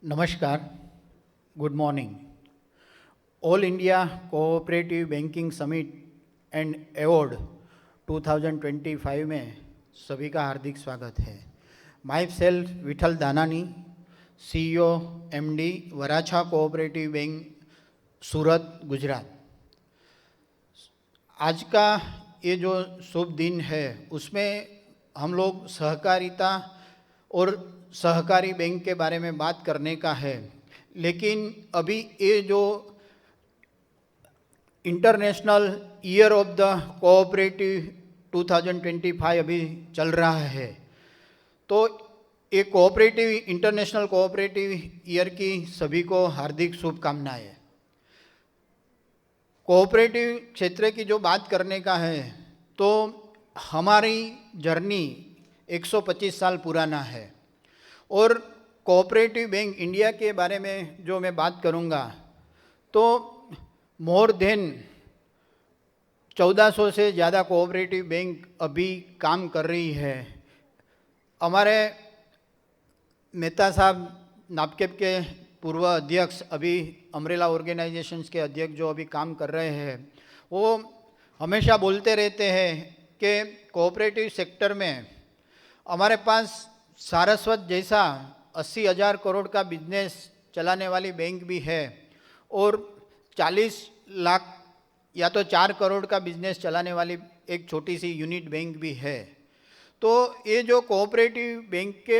नमस्कार, good morning. All India cooperative banking summit and award 2025 में सभी का हार्दिक स्वागत है। Myself Vithal Danani, CEO MD Varachha cooperative bank, Surat, Gujarat. आज का ये जो शुभ दिन है उसमें हम लोग सहकारिता और सहकारी बैंक के बारे में बात करने का है, लेकिन अभी ये जो international year of the cooperative 2025 अभी चल रहा है, तो ये कोऑपरेटिव इंटरनेशनल कोऑपरेटिव ईयर की सभी को हार्दिक शुभकामनाएं। कोऑपरेटिव क्षेत्र की जो बात करने का है तो हमारी जर्नी 125 साल पुराना है और कोऑपरेटिव बैंक इंडिया के बारे में जो मैं बात करूंगा तो मोर देन 1400 से ज़्यादा कोऑपरेटिव बैंक अभी काम कर रही है। हमारे मेहता साहब नापकेप के पूर्व अध्यक्ष, अभी अम्ब्रेला ऑर्गेनाइजेशंस के अध्यक्ष जो अभी काम कर रहे हैं, वो हमेशा बोलते रहते हैं कि कोऑपरेटिव सेक्टर में हमारे पास सारस्वत जैसा 80,000 करोड़ का बिजनेस चलाने वाली बैंक भी है और 40 लाख या तो 4 करोड़ का बिजनेस चलाने वाली एक छोटी सी यूनिट बैंक भी है। तो ये जो कोऑपरेटिव बैंक के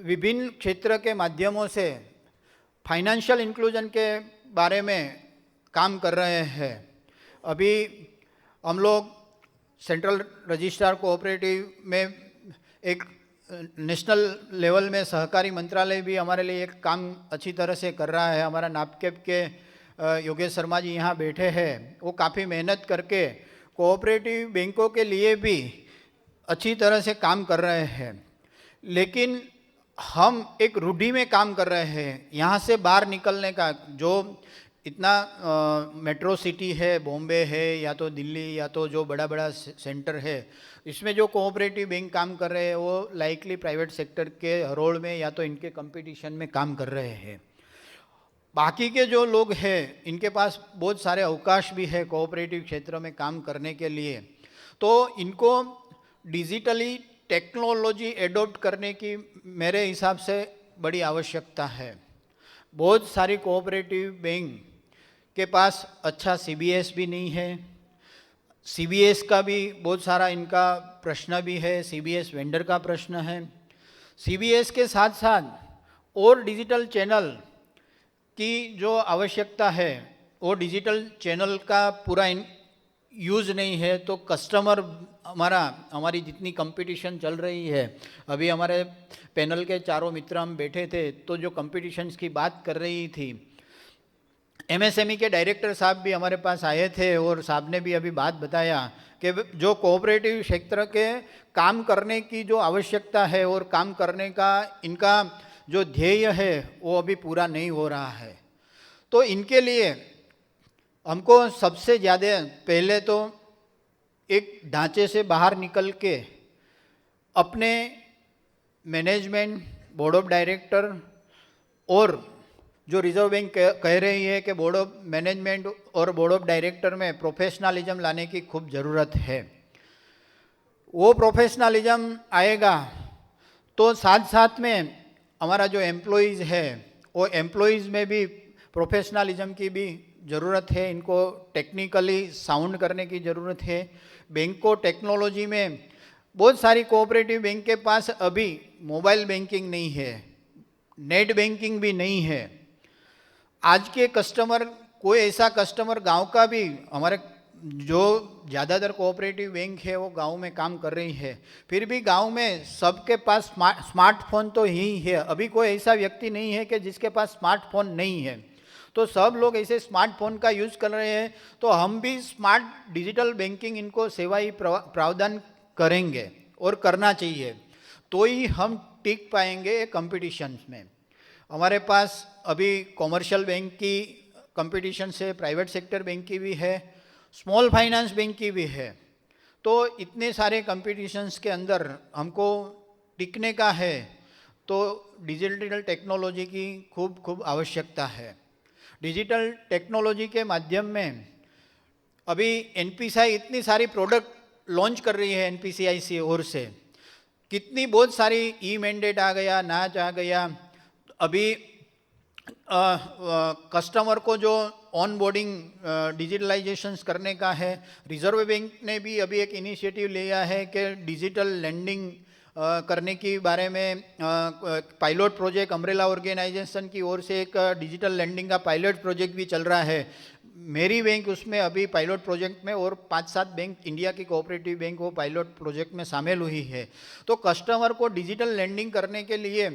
विभिन्न क्षेत्र के माध्यमों से फाइनेंशियल इंक्लूजन के बारे में काम कर रहे हैं। अभी हम लोग सेंट्रल रजिस्ट्रार कोऑपरेटिव में एक नेशनल लेवल में सहकारी मंत्रालय भी हमारे लिए एक काम अच्छी तरह से कर रहा है। हमारा नापकेप के योगेश शर्मा जी यहाँ बैठे हैं, वो काफ़ी मेहनत करके कोऑपरेटिव बैंकों के लिए भी अच्छी तरह से काम कर रहे हैं, लेकिन हम एक रूढ़ी में काम कर रहे हैं। यहाँ से बाहर निकलने का जो इतना मेट्रो सिटी है, बॉम्बे है या तो दिल्ली या तो जो बड़ा बड़ा सेंटर है, इसमें जो कोऑपरेटिव बैंक काम कर रहे हैं वो लाइकली प्राइवेट सेक्टर के हरोड़ में या तो इनके कंपटीशन में काम कर रहे हैं। बाकी के जो लोग हैं इनके पास बहुत सारे अवकाश भी है कोऑपरेटिव क्षेत्र में काम करने के लिए, तो इनको डिजिटली टेक्नोलॉजी एडॉप्ट करने की मेरे हिसाब से बड़ी आवश्यकता है। बहुत सारी कोऑपरेटिव बैंक के पास अच्छा CBS भी नहीं है। CBS का भी बहुत सारा इनका प्रश्न भी है, CBS वेंडर का प्रश्न है। CBS के साथ साथ और डिजिटल चैनल की जो आवश्यकता है वो डिजिटल चैनल का पूरा यूज़ नहीं है, तो कस्टमर हमारी जितनी कंपटीशन चल रही है, अभी हमारे पैनल के चारों मित्र हम बैठे थे तो जो कंपटीशंस की बात कर रही थी, MSME के डायरेक्टर साहब भी हमारे पास आए थे और साहब ने भी अभी बात बताया कि जो कोऑपरेटिव क्षेत्र के काम करने की जो आवश्यकता है और काम करने का इनका जो ध्येय है वो अभी पूरा नहीं हो रहा है। तो इनके लिए हमको सबसे ज़्यादा पहले तो एक ढांचे से बाहर निकल के अपने मैनेजमेंट, बोर्ड ऑफ डायरेक्टर और जो रिजर्व बैंक कह रही है कि बोर्ड ऑफ मैनेजमेंट और बोर्ड ऑफ डायरेक्टर में प्रोफेशनलिज्म लाने की खूब ज़रूरत है। वो प्रोफेशनलिज्म आएगा तो साथ साथ में हमारा जो एम्प्लॉइज़ है वो एम्प्लॉइज़ में भी प्रोफेशनलिज्म की भी ज़रूरत है। इनको टेक्निकली साउंड करने की ज़रूरत है। बैंक को टेक्नोलॉजी में बहुत सारी कोऑपरेटिव बैंक के पास अभी मोबाइल बैंकिंग नहीं है, नेट बैंकिंग भी नहीं है। आज के कस्टमर, कोई ऐसा कस्टमर गांव का भी, हमारे जो ज़्यादातर कोऑपरेटिव बैंक है वो गांव में काम कर रही है, फिर भी गांव में सबके पास स्मार्टफोन तो ही है। अभी कोई ऐसा व्यक्ति नहीं है कि जिसके पास स्मार्टफोन नहीं है, तो सब लोग ऐसे स्मार्टफोन का यूज़ कर रहे हैं। तो हम भी स्मार्ट डिजिटल बैंकिंग इनको सेवा ही प्रावधान करेंगे और करना चाहिए, तो ही हम टिक पाएंगे कंपटीशंस में। हमारे पास अभी कॉमर्शियल बैंक की कंपटीशन से प्राइवेट सेक्टर बैंक की भी है, स्मॉल फाइनेंस बैंक की भी है। तो इतने सारे कंपटीशंस के अंदर हमको टिकने का है, तो डिजिटल टेक्नोलॉजी की खूब खूब आवश्यकता है। डिजिटल टेक्नोलॉजी के माध्यम में अभी एनपीसीआई इतनी सारी प्रोडक्ट लॉन्च कर रही है, एनपीसीआई की ओर से कितनी बहुत सारी ई मैंडेट आ गया, नाच आ गया। अभी कस्टमर को जो ऑन बोर्डिंग डिजिटलाइजेशन करने का है, रिजर्व बैंक ने भी अभी एक इनिशिएटिव लिया है कि डिजिटल लैंडिंग करने की बारे में पायलट प्रोजेक्ट अम्ब्रेला ऑर्गेनाइजेशन की ओर से एक डिजिटल लैंडिंग का पायलट प्रोजेक्ट भी चल रहा है। मेरी बैंक उसमें अभी पायलट प्रोजेक्ट में, और 5-7 बैंक इंडिया की कोऑपरेटिव बैंक वो पायलट प्रोजेक्ट में शामिल हुई है। तो कस्टमर को डिजिटल लैंडिंग करने के लिए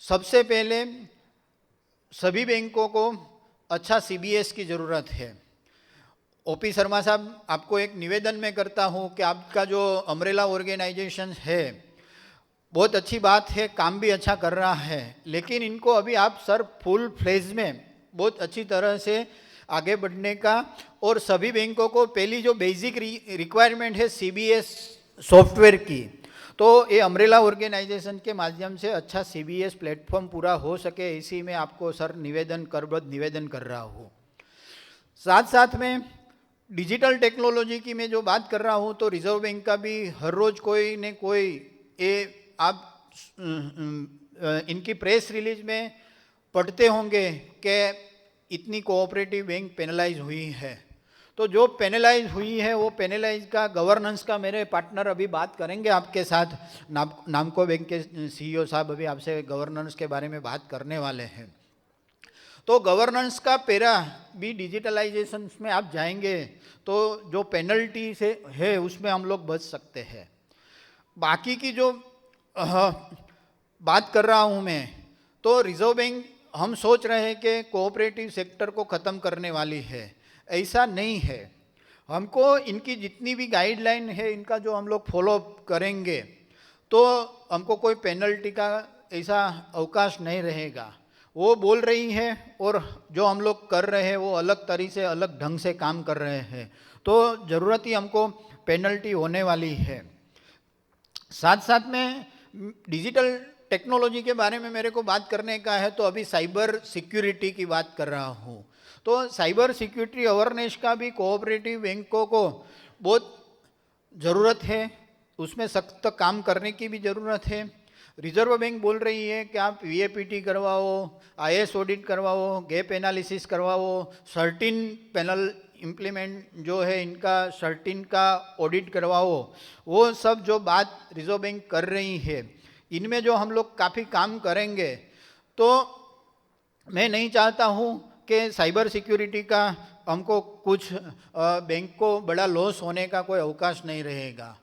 सबसे पहले सभी बैंकों को अच्छा सीबीएस की ज़रूरत है। ओपी शर्मा साहब, आपको एक निवेदन में करता हूँ कि आपका जो अम्ब्रेला ऑर्गेनाइजेशन है बहुत अच्छी बात है, काम भी अच्छा कर रहा है, लेकिन इनको अभी आप सर फुल फ्लेज में बहुत अच्छी तरह से आगे बढ़ने का, और सभी बैंकों को पहली जो बेसिक रिक्वायरमेंट है सीबीएस सॉफ्टवेयर की, तो ये अम्ब्रेला ऑर्गेनाइजेशन के माध्यम से अच्छा सीबीएस प्लेटफॉर्म पूरा हो सके, इसी में आपको सर करबद्ध निवेदन कर रहा हूँ। साथ साथ में डिजिटल टेक्नोलॉजी की मैं जो बात कर रहा हूँ, तो रिजर्व बैंक का भी हर रोज़ कोई न कोई आप इनकी प्रेस रिलीज में पढ़ते होंगे कि इतनी कोऑपरेटिव बैंक पेनलाइज हुई है। तो जो पेनलाइज हुई है वो पेनलाइज का गवर्नेंस का मेरे पार्टनर अभी बात करेंगे आपके साथ। नामको बैंक के सीईओ साहब अभी आपसे गवर्नेंस के बारे में बात करने वाले हैं। तो गवर्नेंस का पैरा भी डिजिटलाइजेशन में आप जाएंगे तो जो पेनल्टी से है उसमें हम लोग बच सकते हैं। बाकी की जो बात कर रहा हूँ मैं, तो रिजर्व बैंक हम सोच रहे हैं कि कोऑपरेटिव सेक्टर को ख़त्म करने वाली है, ऐसा नहीं है। हमको इनकी जितनी भी गाइडलाइन है इनका जो हम लोग फॉलो करेंगे तो हमको कोई पेनल्टी का ऐसा अवकाश नहीं रहेगा। वो बोल रही है और जो हम लोग कर रहे हैं वो अलग तरीके से अलग ढंग से काम कर रहे हैं, तो ज़रूरत ही हमको पेनल्टी होने वाली है। साथ साथ में डिजिटल टेक्नोलॉजी के बारे में मेरे को बात करने का है, तो अभी साइबर सिक्योरिटी की बात कर रहा हूँ। तो साइबर सिक्योरिटी अवेयरनेस का भी कोऑपरेटिव बैंकों को बहुत ज़रूरत है, उसमें सख्त काम करने की भी ज़रूरत है। रिजर्व बैंक बोल रही है कि आप वीएपीटी करवाओ, आईएस ऑडिट करवाओ, गैप एनालिसिस करवाओ, सर्टिन पैनल इम्प्लीमेंट जो है इनका सर्टिन का ऑडिट करवाओ। वो सब जो बात रिजर्व बैंक कर रही है, इनमें जो हम लोग काफ़ी काम करेंगे, तो मैं नहीं चाहता हूँ कि साइबर सिक्योरिटी का हमको कुछ बैंक को बड़ा लॉस होने का कोई अवकाश नहीं रहेगा।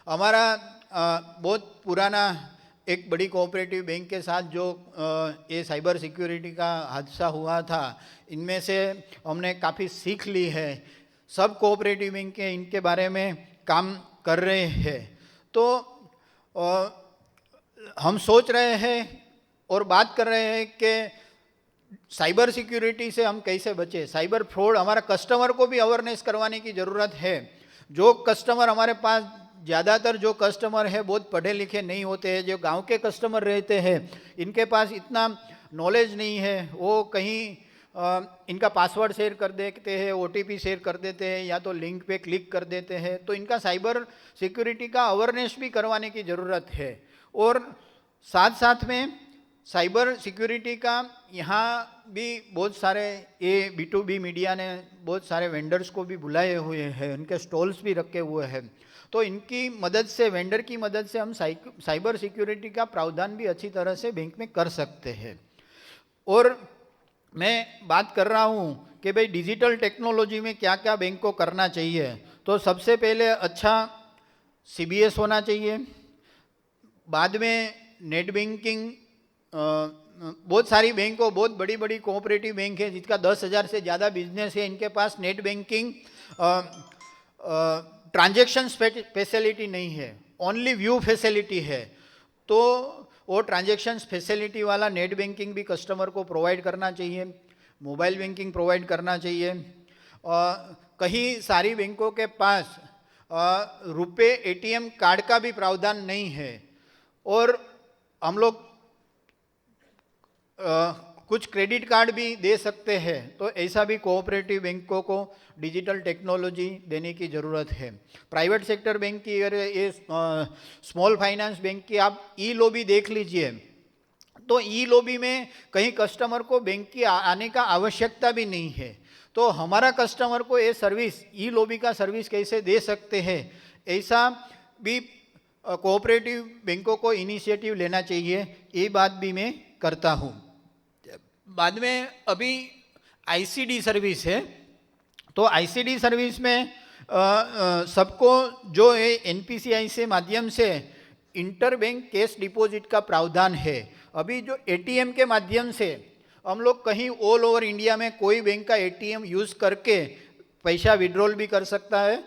हमारा बहुत पुराना एक बड़ी कोऑपरेटिव बैंक के साथ जो ये साइबर सिक्योरिटी का हादसा हुआ था, इनमें से हमने काफ़ी सीख ली है। सब कोऑपरेटिव बैंक के इनके बारे में काम कर रहे हैं। तो हम सोच रहे हैं और बात कर रहे हैं कि साइबर सिक्योरिटी से हम कैसे बचें। साइबर फ्रॉड, हमारा कस्टमर को भी अवेयरनेस करवाने की ज़रूरत है। जो कस्टमर हमारे पास, ज़्यादातर जो कस्टमर है बहुत पढ़े लिखे नहीं होते हैं, जो गांव के कस्टमर रहते हैं इनके पास इतना नॉलेज नहीं है, वो कहीं इनका पासवर्ड शेयर कर देते हैं, ओटीपी शेयर कर देते हैं, या तो लिंक पे क्लिक कर देते हैं। तो इनका साइबर सिक्योरिटी का अवेयरनेस भी करवाने की ज़रूरत है। और साथ साथ में साइबर सिक्योरिटी का यहाँ भी बहुत सारे ये B2B मीडिया ने बहुत सारे वेंडर्स को भी बुलाए हुए हैं, उनके स्टॉल्स भी रखे हुए हैं। तो इनकी मदद से, वेंडर की मदद से हम साइबर सिक्योरिटी का प्रावधान भी अच्छी तरह से बैंक में कर सकते हैं। और मैं बात कर रहा हूँ कि भाई डिजिटल टेक्नोलॉजी में क्या क्या बैंक को करना चाहिए। तो सबसे पहले अच्छा सीबीएस होना चाहिए, बाद में नेट बैंकिंग। बहुत सारी बैंकों, बहुत बड़ी बड़ी कोऑपरेटिव बैंक है जिसका 10,000 से ज़्यादा बिजनेस है, इनके पास नेट बैंकिंग ट्रांजैक्शन फैसिलिटी नहीं है, ओनली व्यू फैसिलिटी है। तो वो ट्रांजैक्शन फैसिलिटी वाला नेट बैंकिंग भी कस्टमर को प्रोवाइड करना चाहिए, मोबाइल बैंकिंग प्रोवाइड करना चाहिए। कहीं सारी बैंकों के पास रुपए एटीएम कार्ड का भी प्रावधान नहीं है, और हम लोग कुछ क्रेडिट कार्ड भी दे सकते हैं, तो ऐसा भी कोऑपरेटिव बैंकों को डिजिटल टेक्नोलॉजी देने की ज़रूरत है। प्राइवेट सेक्टर बैंक की अगर ये स्मॉल फाइनेंस बैंक की आप ई लॉबी देख लीजिए, तो ई लॉबी में कहीं कस्टमर को बैंक की आने का आवश्यकता भी नहीं है। तो हमारा कस्टमर को ये सर्विस, ई लॉबी का सर्विस कैसे दे सकते हैं, ऐसा भी कोऑपरेटिव बैंकों को इनिशिएटिव लेना चाहिए, ये बात भी मैं करता हूँ। बाद में अभी आईसीडी सर्विस है, तो आईसीडी सर्विस में सबको जो है एनपीसीआई से माध्यम से इंटर बैंक कैश डिपॉजिट का प्रावधान है। अभी जो एटीएम के माध्यम से हम लोग कहीं ऑल ओवर इंडिया में कोई बैंक का एटीएम यूज़ करके पैसा विड्रॉल भी कर सकता है,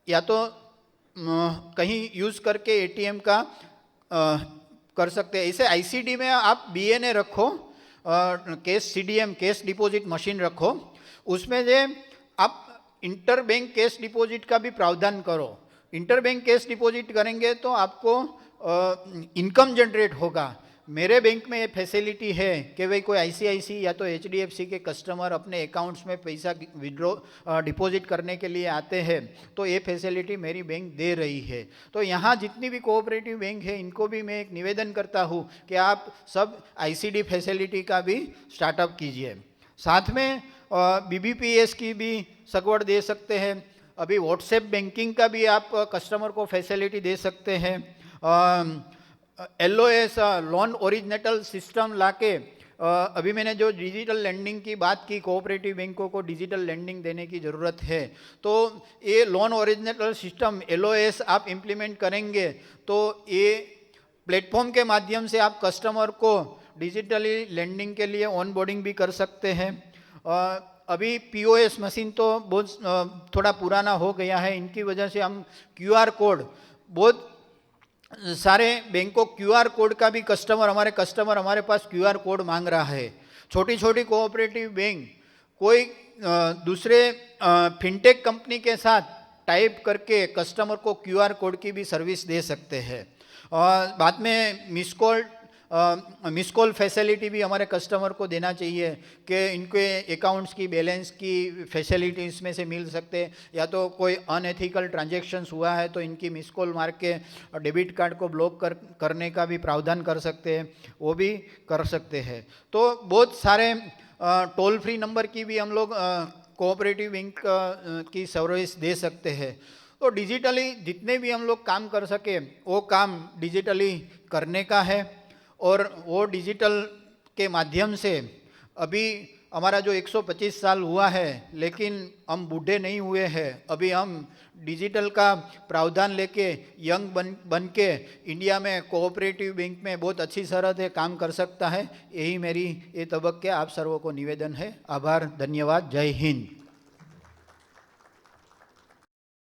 या तो कहीं यूज़ करके एटीएम का कर सकते हैं। ऐसे आईसीडी में आप बीएनए रखो, cash CDM cash deposit machine रखो, उसमें जो आप इंटर बैंक कैश डिपॉजिट का भी प्रावधान करो। इंटर बैंक कैश डिपॉजिट करेंगे तो आपको इनकम जनरेट होगा। मेरे बैंक में ये फैसिलिटी है कि भाई कोई आईसीआईसी या तो एचडीएफसी के कस्टमर अपने अकाउंट्स में पैसा विड्रॉ डिपॉजिट करने के लिए आते हैं, तो ये फैसिलिटी मेरी बैंक दे रही है। तो यहाँ जितनी भी कोऑपरेटिव बैंक है, इनको भी मैं एक निवेदन करता हूँ कि आप सब आईसीडी फैसिलिटी का भी स्टार्टअप कीजिए। साथ में बीबीपीएस की भी सगवड़ दे सकते हैं। अभी व्हाट्सएप बैंकिंग का भी आप कस्टमर को फैसिलिटी दे सकते हैं। LOS लोन ओरिजिनेटल सिस्टम लाके अभी मैंने जो डिजिटल लेंडिंग की बात की, कोऑपरेटिव बैंकों को डिजिटल लेंडिंग देने की ज़रूरत है, तो ये लोन ओरिजिनेटल सिस्टम LOS आप इम्प्लीमेंट करेंगे तो ये प्लेटफॉर्म के माध्यम से आप कस्टमर को डिजिटली लेंडिंग के लिए ऑन बोर्डिंग भी कर सकते हैं। अभी POS मशीन तो बहुत थोड़ा पुराना हो गया है, इनकी वजह से हम QR कोड, बहुत सारे बैंकों QR कोड का भी हमारे कस्टमर हमारे पास QR कोड मांग रहा है। छोटी छोटी कोऑपरेटिव बैंक कोई दूसरे फिनटेक कंपनी के साथ टाइप करके कस्टमर को QR कोड की भी सर्विस दे सकते हैं। और बाद में मिस कॉल फैसिलिटी भी हमारे कस्टमर को देना चाहिए कि इनके अकाउंट्स की बैलेंस की फैसिलिटी इसमें से मिल सकते हैं, या तो कोई अनएथिकल ट्रांजैक्शंस हुआ है तो इनकी मिस कॉल मार के डेबिट कार्ड को ब्लॉक करने का भी प्रावधान कर सकते हैं, वो भी कर सकते हैं। तो बहुत सारे टोल फ्री नंबर की भी हम लोग कोऑपरेटिव बैंक की सर्विस दे सकते हैं। तो डिजिटली जितने भी हम लोग काम कर सके वो काम डिजिटली करने का है, और वो डिजिटल के माध्यम से अभी हमारा जो 125 साल हुआ है, लेकिन हम बूढ़े नहीं हुए हैं। अभी हम डिजिटल का प्रावधान लेके यंग बन के इंडिया में कोऑपरेटिव बैंक में बहुत अच्छी तरह से काम कर सकता है। यही मेरी ये तबक्के आप सर्वों को निवेदन है। आभार, धन्यवाद, जय हिंद।